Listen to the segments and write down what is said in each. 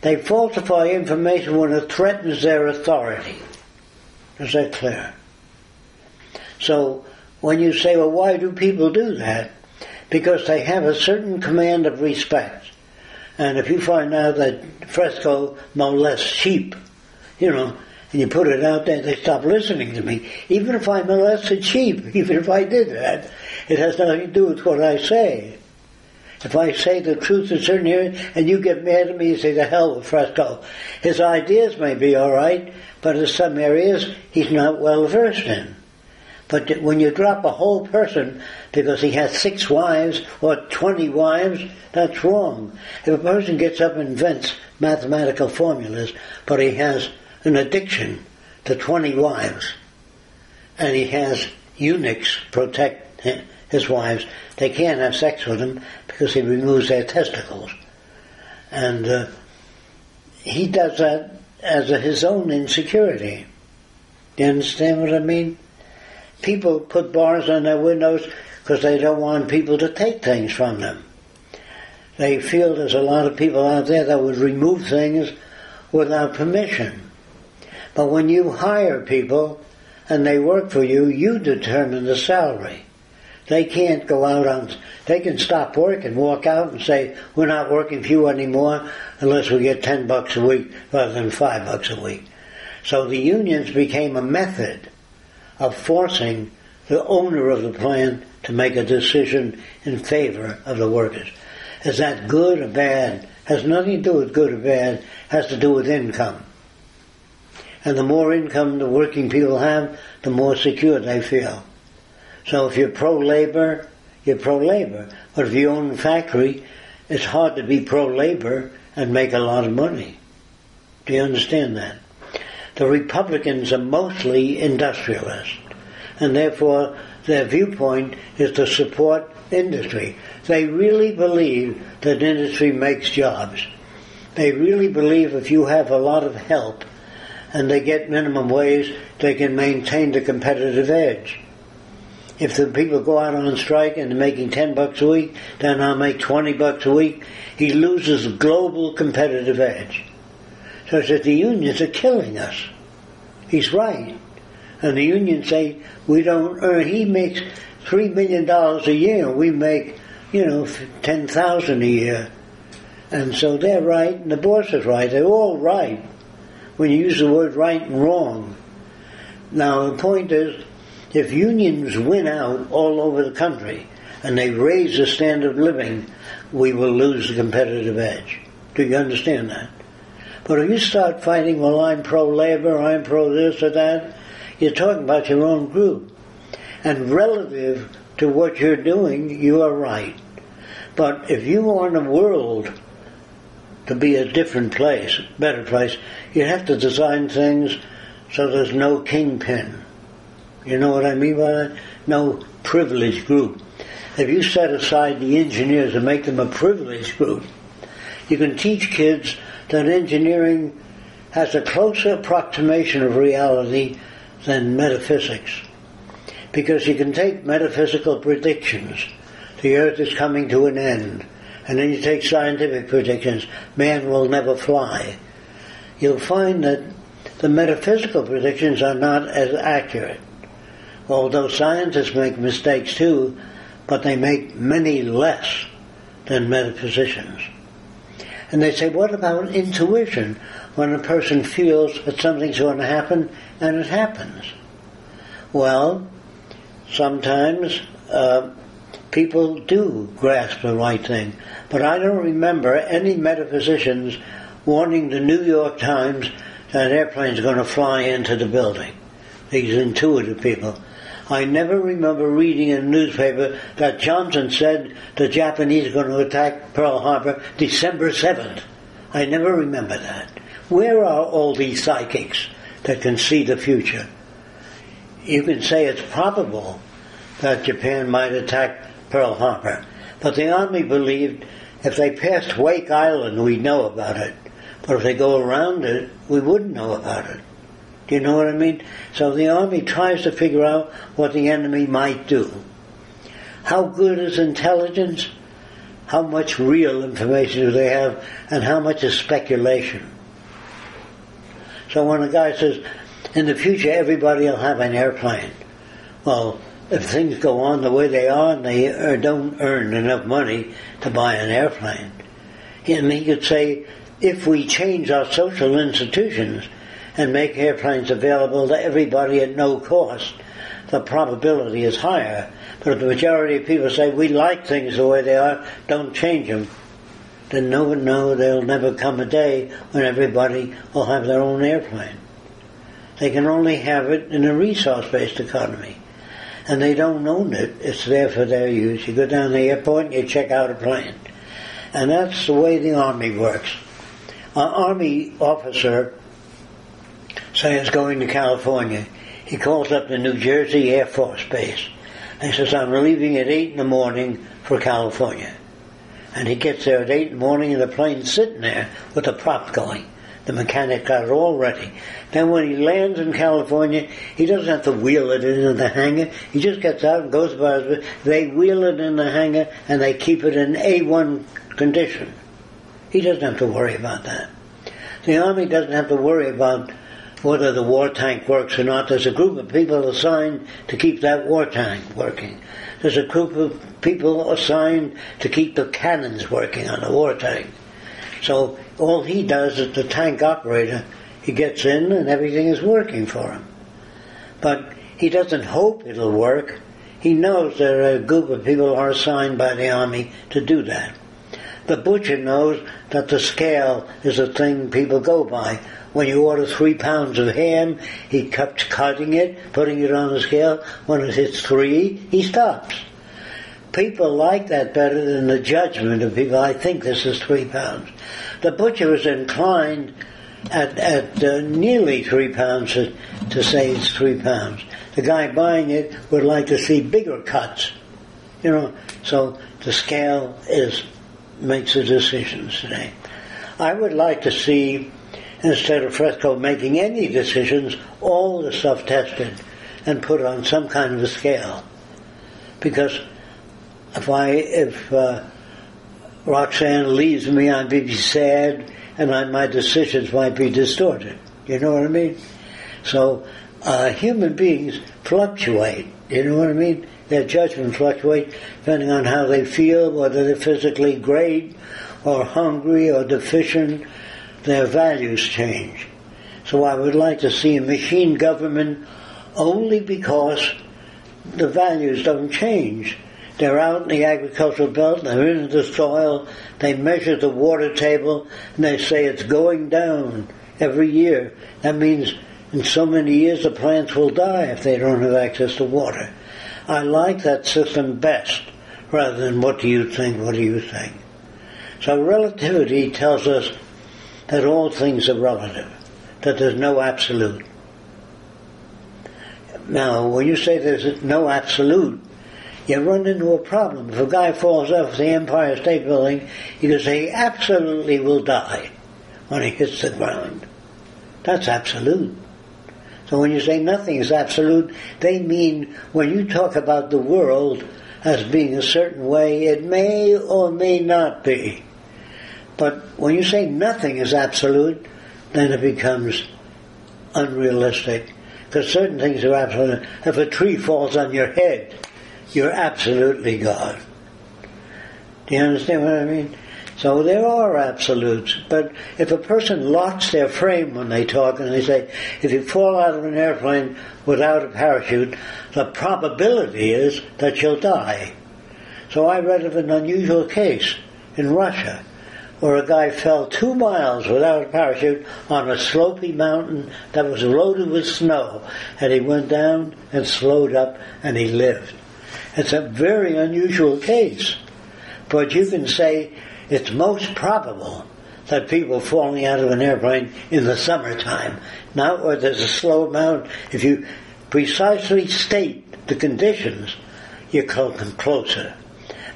They falsify information when it threatens their authority. Is that clear? So, when you say, well, why do people do that? Because they have a certain command of respect. And if you find out that Fresco molests sheep, and you put it out there, they stop listening to me. Even if I molested sheep, even if I did that, it has nothing to do with what I say. If I say the truth in certain areas, and you get mad at me, you say, the hell with Fresco. His ideas may be all right, but in some areas he's not well versed in. But when you drop a whole person because he has 6 wives or 20 wives, that's wrong. If a person gets up and invents mathematical formulas, but he has an addiction to 20 wives, and he has eunuchs protect his wives, they can't have sex with him because he removes their testicles. And he does that as his own insecurity. Do you understand what I mean? People put bars on their windows because they don't want people to take things from them. They feel there's a lot of people out there that would remove things without permission. But when you hire people and they work for you, you determine the salary. They can't go out they can stop work and walk out and say, we're not working for you anymore unless we get $10 a week rather than $5 a week. So the unions became a method of forcing the owner of the plant to make a decision in favor of the workers. Is that good or bad? Has nothing to do with good or bad. Has to do with income. And the more income the working people have, the more secure they feel. So if you're pro-labor, you're pro-labor. But if you own a factory, it's hard to be pro-labor and make a lot of money. Do you understand that? The Republicans are mostly industrialists, and therefore their viewpoint is to support industry. They really believe that industry makes jobs. They really believe if you have a lot of help and they get minimum wage, they can maintain the competitive edge. If the people go out on strike and they're making $10 a week, then I'll make $20 a week, he loses global competitive edge. So it's that the unions are killing us. He's right. And the unions say, we don't earn, he makes $3 million a year, we make, $10,000 a year. And so they're right, and the boss is right. They're all right when you use the word right and wrong. Now the point is, if unions win out all over the country and they raise the standard of living, we will lose the competitive edge. Do you understand that? But if you start fighting, well, I'm pro-labor, I'm pro-this or that, you're talking about your own group. And relative to what you're doing, you are right. But if you want the world to be a different place, better place, you have to design things so there's no kingpin. You know what I mean by that? No privileged group. If you set aside the engineers and make them a privileged group, you can teach kids that engineering has a closer approximation of reality than metaphysics. Because you can take metaphysical predictions. The earth is coming to an end. And then you take scientific predictions. Man will never fly. You'll find that the metaphysical predictions are not as accurate. Although scientists make mistakes too, but they make many less than metaphysicians. And they say, what about intuition? When a person feels that something's going to happen, and it happens. Well, sometimes people do grasp the right thing. But I don't remember any metaphysicians warning the New York Times that airplanes are going to fly into the building. These intuitive people. I never remember reading in a newspaper that Johnson said the Japanese are going to attack Pearl Harbor December 7th. I never remember that. Where are all these psychics that can see the future? You can say it's probable that Japan might attack Pearl Harbor, but the Army believed if they passed Wake Island, we'd know about it. But if they go around it, we wouldn't know about it. Do you know what I mean? So the Army tries to figure out what the enemy might do. How good is intelligence? how much real information do they have and how much is speculation. So when a guy says, in the future everybody will have an airplane, well, if things go on the way they are and they don't earn enough money to buy an airplane, and he could say, if we change our social institutions and make airplanes available to everybody at no cost, the probability is higher. But if the majority of people say, we like things the way they are, don't change them, then no one knows there'll never come a day when everybody will have their own airplane. They can only have it in a resource-based economy. And they don't own it. It's there for their use. You go down to the airport and you check out a plane. And that's the way the Army works. An Army officer, say, is going to California. He calls up the New Jersey Air Force Base. And he says, I'm leaving at 8 in the morning for California. And he gets there at 8 in the morning and the plane's sitting there with the prop going. The mechanic got it all ready. Then when he lands in California, he doesn't have to wheel it into the hangar. He just gets out and goes about his business. They wheel it in the hangar and they keep it in A1 condition. He doesn't have to worry about that. The Army doesn't have to worry about whether the war tank works or not. There's a group of people assigned to keep that war tank working. There's a group of people assigned to keep the cannons working on the war tank. So all he does is the tank operator, he gets in and everything is working for him. But he doesn't hope it'll work. He knows that a group of people are assigned by the Army to do that. The butcher knows that the scale is a thing people go by. When you order 3 pounds of ham, he keeps cutting it, putting it on the scale. When it hits 3, he stops. People like that better than the judgment of people. I think this is 3 pounds. The butcher is inclined at nearly 3 pounds to say it's 3 pounds. The guy buying it would like to see bigger cuts. So the scale makes the decisions today. I would like to see, instead of Fresco making any decisions, all the stuff tested and put on some kind of a scale. Because if Roxanne leaves me, I'd be sad, and my decisions might be distorted. You know what I mean? So human beings fluctuate. You know what I mean? Their judgment fluctuates depending on how they feel, whether they're physically great or hungry or deficient. Their values change. So I would like to see a machine government only because the values don't change. They're out in the agricultural belt, they're in the soil, they measure the water table, and they say it's going down every year. That means in so many years the plants will die if they don't have access to water. I like that system best, rather than what do you think. So relativity tells us that all things are relative, that there's no absolute. Now, when you say there's no absolute, you run into a problem. If a guy falls off the Empire State Building, you can say he absolutely will die when he hits the ground. That's absolute. So when you say nothing is absolute, they mean when you talk about the world as being a certain way, it may or may not be. But when you say nothing is absolute, then it becomes unrealistic. Because certain things are absolute. If a tree falls on your head, you're absolutely God. Do you understand what I mean? So there are absolutes. But if a person locks their frame when they talk and they say, if you fall out of an airplane without a parachute, the probability is that you'll die. So I read of an unusual case in Russia where a guy fell 2 miles without a parachute on a slopey mountain that was loaded with snow. And he went down and slowed up and he lived. It's a very unusual case. But you can say it's most probable that people falling out of an airplane in the summertime, not where there's a slow amount. If you precisely state the conditions, you come closer.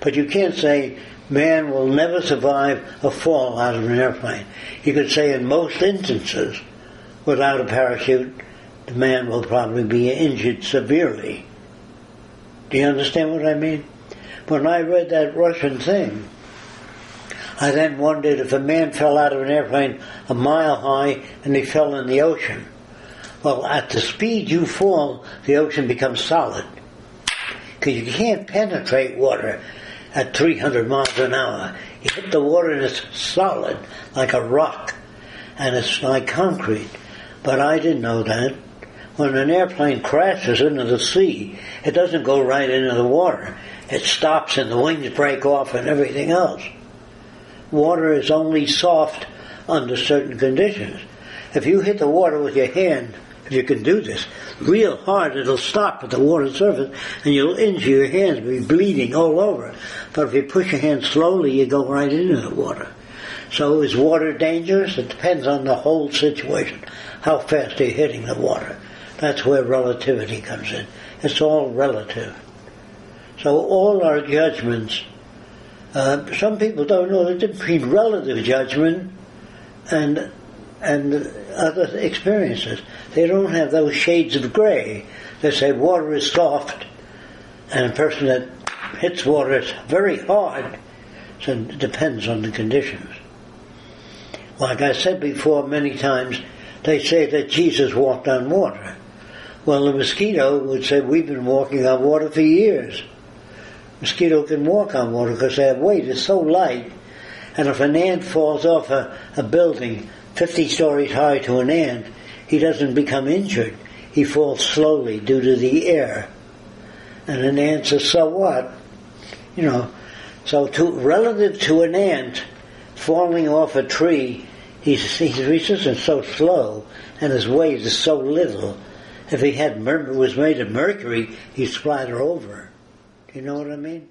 But you can't say man will never survive a fall out of an airplane. You could say in most instances, without a parachute, the man will probably be injured severely. Do you understand what I mean? When I read that Russian thing, I then wondered if a man fell out of an airplane a mile high and he fell in the ocean. Well, at the speed you fall, the ocean becomes solid. Because you can't penetrate water at 300 miles an hour. You hit the water and it's solid, like a rock, and it's like concrete. But I didn't know that. When an airplane crashes into the sea, it doesn't go right into the water. It stops and the wings break off and everything else. Water is only soft under certain conditions. If you hit the water with your hand, if you can do this, real hard, it'll stop at the water surface and you'll injure your hands, be bleeding all over. But if you push your hand slowly, you go right into the water. So is water dangerous? It depends on the whole situation, how fast you're hitting the water. That's where relativity comes in. It's all relative. So all our judgments, some people don't know the difference between relative judgment and other experiences. They don't have those shades of gray. They say water is soft, and a person that hits water is very hard. So it depends on the conditions. Like I said before many times, they say that Jesus walked on water. Well, the mosquito would say, we've been walking on water for years. Mosquito can walk on water because their weight is so light, and if an ant falls off a building 50 stories high to an ant, he doesn't become injured. He falls slowly due to the air. And an ant says, so what? So relative to an ant falling off a tree, his resistance is so slow and his weight is so little. If he was made of mercury, he'd splatter over. Do you know what I mean?